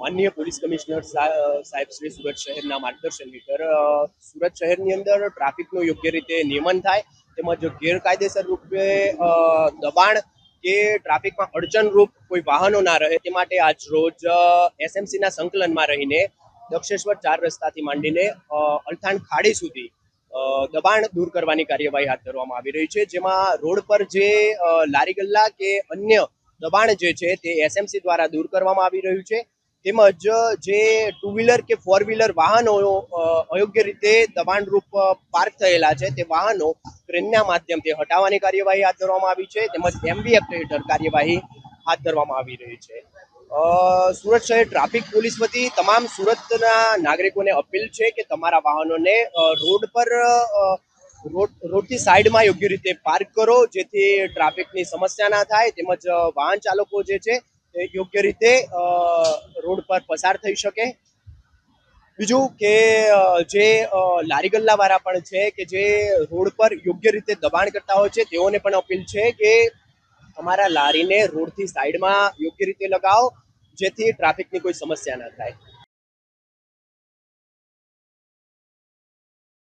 માનનીય police commissioner સાહેબ શ્રી સુરત શહેરના માર્ગદર્શન હેઠળ સુરત શહેરની અંદર ટ્રાફિકનું યોગ્ય રીતે નિયમન થાય તેમજ ગેરકાયદેસર રૂપે દબાણ કે ટ્રાફિકમાં અડચણરૂપ કોઈ વાહનો ના રહે તે માટે આજ રોજ એસએમસીના સંકલનમાં રહીને દક્ષેશ્વર 4 રસ્તાથી માંડીને અલથાણ ખાડી સુધી દબાણ દૂર કરવાની કાર્યવાહી હાથ ધરવામાં આવી રહી છે, જેમાં રોડ પર જે લારી ગલ્લા કે અન્ય દબાણ જે છે તે એસએમસી દ્વારા દૂર કરવામાં આવી રહ્યું છે, તેમજ જે 2 વ્હીલર કે 4 વ્હીલર વાહનો અયોગ્ય રીતે દબાણરૂપ પાર્ક થયેલા છે તે વાહનો ક્રેનના માધ્યમથી હટાવવાની કાર્યવાહી હાથ ધરવામાં આવી છે, તેમજ એમવી એક્ટ હેઠળ કાર્યવાહી હાથ ધરવામાં આવી રહી છે। સુરત શહેર ટ્રાફિક પોલીસ વતી તમામ સુરતના નાગરિકોને અપીલ છે કે તમારા વાહનોને રોડ પર રોડથી સાઈડમાં યોગ્ય રીતે પાર્ક કરો, જેથી ટ્રાફિકની સમસ્યા ના થાય તેમજ વાહન ચાલકો જે છે તે યોગ્ય રીતે રોડ પર પસાર થઈ શકે। બીજું કે જે લારી ગલ્લા વાળા પણ છે કે જે રોડ પર યોગ્ય રીતે દબાણ કરતા હોય છે તેઓને પણ અપીલ છે કે તમારા લારીને રોડથી સાઈડમાં યોગ્ય રીતે લગાવો, જેથી ટ્રાફિકની કોઈ સમસ્યા ન થાય।